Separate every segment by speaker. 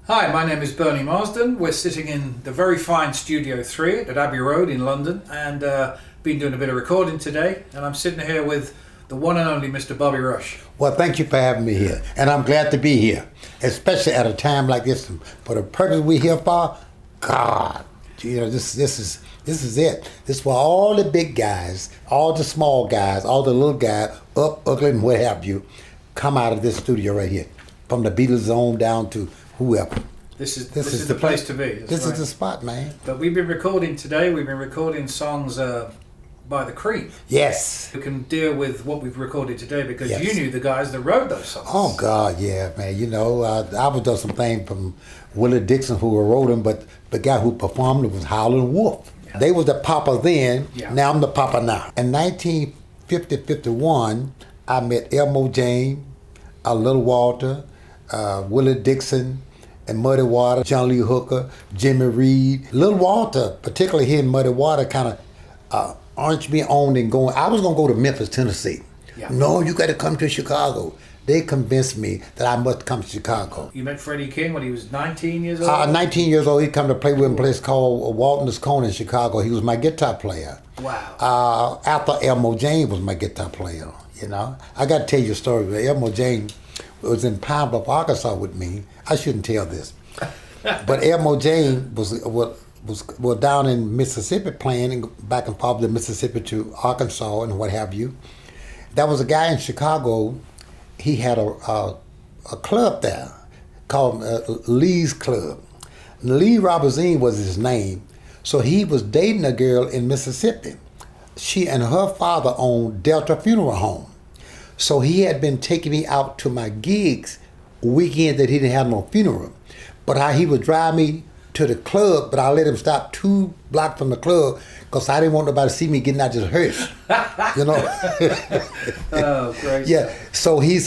Speaker 1: Hi, my name is Bernie Marsden. We're sitting in the very fine Studio 3 at Abbey Road in London and been doing a bit of recording today. And I'm sitting here with the one and only Mr. Bobby Rush.
Speaker 2: Well, thank you for having me here. And I'm glad to be here, especially at a time like this. For the purpose we're here for, God, this is it. This is where all the big guys, all the small guys, all the little guys, up, ugly, and what have you, come out of this studio right here. From the Beatles on down to whoever.
Speaker 1: This is the place to be.
Speaker 2: This is the spot, man.
Speaker 1: But we've been recording today. We've been recording songs by the Cream.
Speaker 2: Yes.
Speaker 1: We can deal with what we've recorded today because
Speaker 2: Yes.
Speaker 1: you knew the guys that wrote those songs.
Speaker 2: Oh God, yeah, man. I was doing some things from Willie Dixon who wrote them, but the guy who performed it was Howlin' Wolf.
Speaker 1: Yeah.
Speaker 2: They was the papa then.
Speaker 1: Yeah.
Speaker 2: Now I'm the papa now. In 1950-51, I met Elmo James, Little Walter, Willie Dixon, and Muddy Water, John Lee Hooker, Jimmy Reed. Little Walter, particularly here in Muddy Water, kind of urged me on and going. I was going to go to Memphis, Tennessee.
Speaker 1: Yeah.
Speaker 2: No, you got to come to Chicago. They convinced me that I must come to Chicago.
Speaker 1: You met Freddie King when he was 19 years old?
Speaker 2: 19 years old, he come to play with a place called Walton's Corner in Chicago. He was my guitar player.
Speaker 1: Wow.
Speaker 2: After Elmo James was my guitar player, I got to tell you a story. Elmo James was in Pine Bluff, Arkansas with me. I shouldn't tell this. But Elmo James was down in Mississippi playing and back and forth to Mississippi to Arkansas and what have you. There was a guy in Chicago. He had a club there called Lee's Club. Lee Robazine was his name. So he was dating a girl in Mississippi. She and her father owned Delta Funeral Home. So he had been taking me out to my gigs weekend that he didn't have no funeral. But how he would drive me to the club, but I let him stop 2 blocks from the club because I didn't want nobody to see me getting out just hurt.
Speaker 1: Oh, great.
Speaker 2: Yeah. So he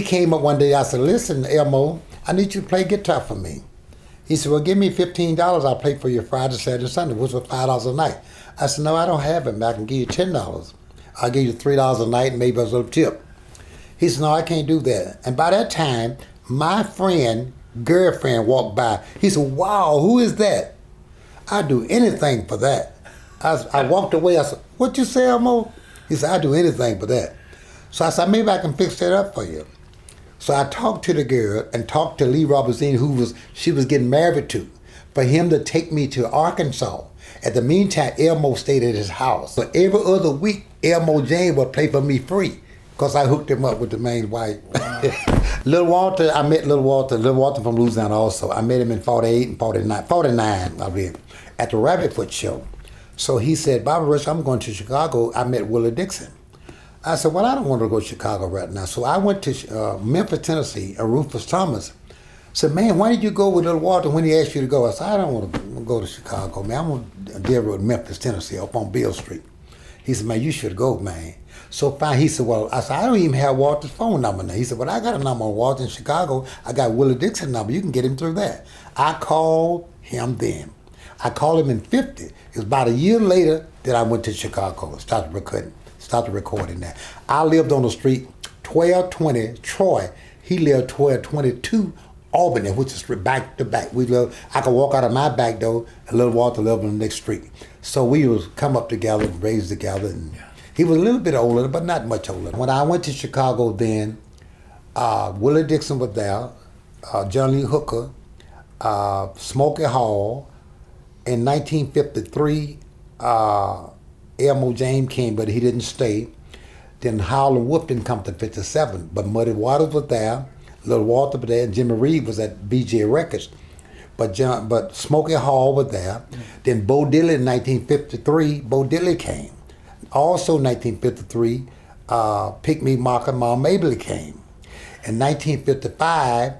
Speaker 2: came up one day. I said, listen, Elmo, I need you to play guitar for me. He said, well, give me $15. I'll play for you Friday, Saturday, Sunday, which was $5 a night. I said, no, I don't have it, man. I can give you $10. I'll give you $3 a night and maybe a little tip. He said, no, I can't do that. And by that time, my girlfriend walked by. He said, wow, who is that? I'd do anything for that. I walked away. I said, what you say, Elmo? He said, I'd do anything for that. So I said, maybe I can fix that up for you. So I talked to the girl and talked to Lee Robazine, she was getting married to, for him to take me to Arkansas. At the meantime, Elmo stayed at his house. So every other week, Elmo James would play for me free because I hooked him up with the main wife. Wow. Little Walter, I met Little Walter from Louisiana also. I met him in 48 and 49 I mean, at the Rabbit Foot show. So he said, Bobby Rush, I'm going to Chicago. I met Willie Dixon. I said, well, I don't want to go to Chicago right now. So I went to Memphis, Tennessee, and Rufus Thomas said, man, why did you go with Little Walter when he asked you to go? I said, I don't want to go to Chicago, man. I'm going to deal with Memphis, Tennessee, up on Beale Street. He said, man, you should go, man. So fine, he said, well, I said, I don't even have Walter's phone number now. He said, well, I got a number on Walter in Chicago. I got Willie Dixon's number. You can get him through that. I called him then. I called him in 50. It was about a year later that I went to Chicago and started recording that. I lived on the street 1220 Troy. He lived 1222 Albany, which is back to back. I could walk out of my back door and Little Walter lived on the next street. So we was come up together and raised together. And he was a little bit older, but not much older. When I went to Chicago then, Willie Dixon was there, John Lee Hooker, Smokey Hall. In 1953, Elmo James came, but he didn't stay. Then Howlin' Wolf didn't come to 57, but Muddy Waters was there, Little Walter was there, and Jimmy Reed was at BJ Records. But Smokey Hall was there. Then Bo Diddley in 1953, Bo Diddley came. Also 1953, Pick Me, Mark and Ma Mabley came. In 1955,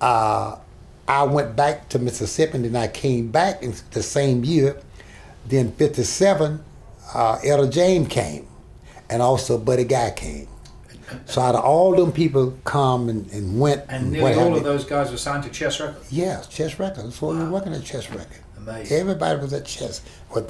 Speaker 2: I went back to Mississippi and then I came back in the same year. Then 57, Etta James came and also Buddy Guy came. So out of all them people come and went.
Speaker 1: And nearly all of those guys were signed to Chess Records?
Speaker 2: Yeah, Chess Records. So we were working at Chess Records.
Speaker 1: Amazing.
Speaker 2: Everybody was at Chess. Well,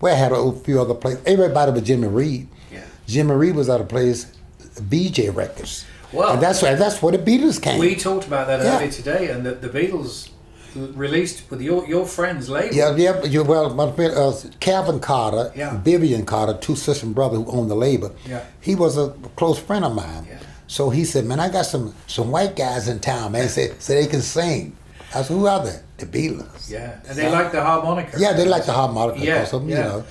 Speaker 2: I had a few other places. Everybody but Jimmy Reed.
Speaker 1: Yeah.
Speaker 2: Jimmy Reed was at a place, BJ Records.
Speaker 1: Well,
Speaker 2: and that's where the Beatles came.
Speaker 1: we talked about that
Speaker 2: Yeah.
Speaker 1: earlier today, and the Beatles released with your friend's label.
Speaker 2: Well, my friend Calvin Carter,
Speaker 1: Yeah.
Speaker 2: Vivian Carter, two sister and brother who owned the label.
Speaker 1: Yeah.
Speaker 2: He was a close friend of mine.
Speaker 1: Yeah.
Speaker 2: So he said, "Man, I got some white guys in town, man. Say they can sing." I said, "Who are they?" The Beatles.
Speaker 1: Yeah, and they like the harmonica.
Speaker 2: Yeah, they like the harmonica.
Speaker 1: Yeah,
Speaker 2: because of,
Speaker 1: yeah.
Speaker 2: You know,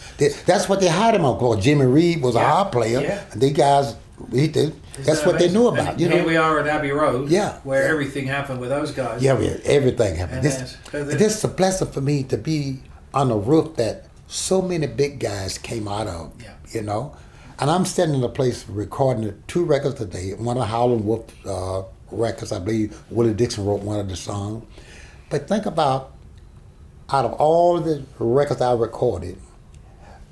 Speaker 2: that's what they hired him on. Because Jimmy Reed was a
Speaker 1: Yeah,
Speaker 2: harp player,
Speaker 1: yeah.
Speaker 2: and they guys, that's
Speaker 1: Isn't
Speaker 2: what they
Speaker 1: amazing?
Speaker 2: knew about.
Speaker 1: And
Speaker 2: You
Speaker 1: here
Speaker 2: know,
Speaker 1: we are at Abbey Road.
Speaker 2: Yeah,
Speaker 1: where
Speaker 2: yeah.
Speaker 1: everything happened with those guys.
Speaker 2: yeah, everything happened.
Speaker 1: And
Speaker 2: This is a blessing for me to be on a roof that so many big guys came out of.
Speaker 1: Yeah.
Speaker 2: You know, and I'm sitting in a place recording 2 records today. One of Howlin' Wolf records, I believe Willie Dixon wrote one of the songs. But think about, out of all the records I recorded,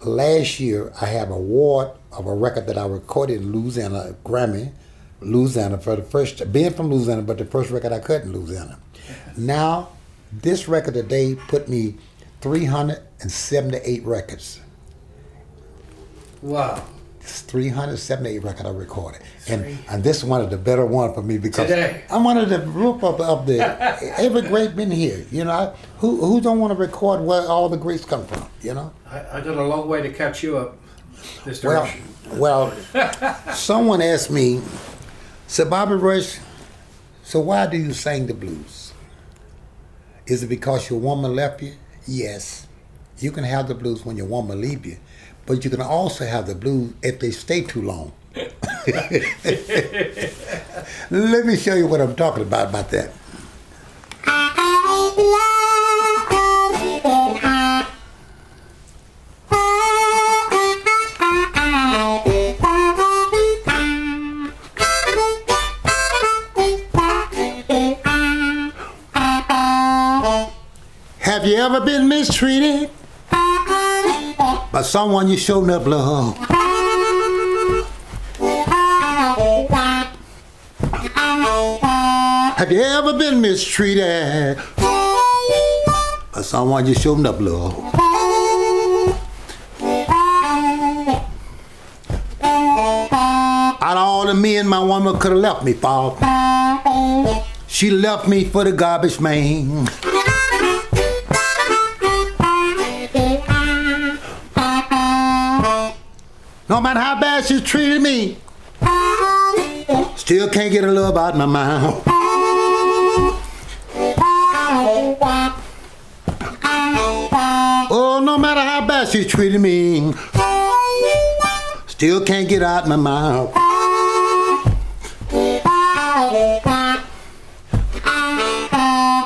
Speaker 2: last year I have an award of a record that I recorded in Louisiana, Grammy, Louisiana, for the first, being from Louisiana, but the first record I cut in Louisiana. Now, this record today put me 378 records.
Speaker 1: Wow.
Speaker 2: It's 378 record I recorded. And this is one of the better one for me because
Speaker 1: Today.
Speaker 2: I'm one of the group of the every great been here. You know, who don't want to record where all the greats come from, you know?
Speaker 1: I got a long way to catch you up this direction.
Speaker 2: Well, someone asked me, said, Bobby Rush, so why do you sing the blues? Is it because your woman left you? Yes. You can have the blues when your woman leave you, but you can also have the blues if they stay too long. Let me show you what I'm talking about that. Have you ever been mistreated by someone you showed up love? Have you ever been mistreated by someone you showed up love? Out of all the men my woman could have left me for, she left me for the garbage man. No matter how bad she treated me, still can't get her love out my mouth. Oh, no matter how bad she treated me, still can't get out my mouth.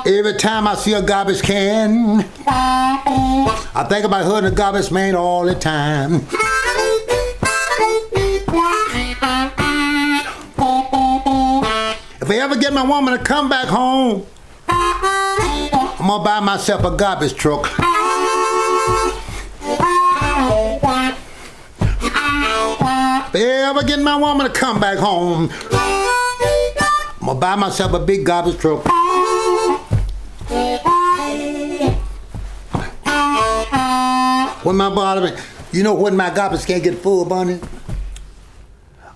Speaker 2: Every time I see a garbage can, I think about her and the garbage man all the time. If I ever get my woman to come back home, I'm gonna buy myself a garbage truck. If I ever get my woman to come back home, I'm gonna buy myself a big garbage truck. When my bottom, you know when my garbage can't get full, Bunny?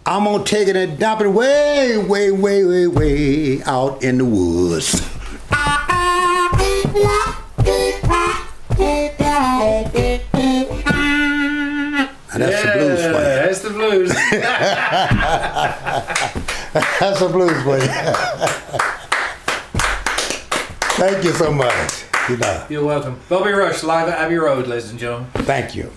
Speaker 2: I'm gonna take it and dump it way, way, way, way, way out in the woods. And that's the blues for you.
Speaker 1: That's the blues.
Speaker 2: That's the blues for you. Thank you so much. You know.
Speaker 1: You're welcome. Bobby Rush, live at Abbey Road, ladies and gentlemen.
Speaker 2: Thank you.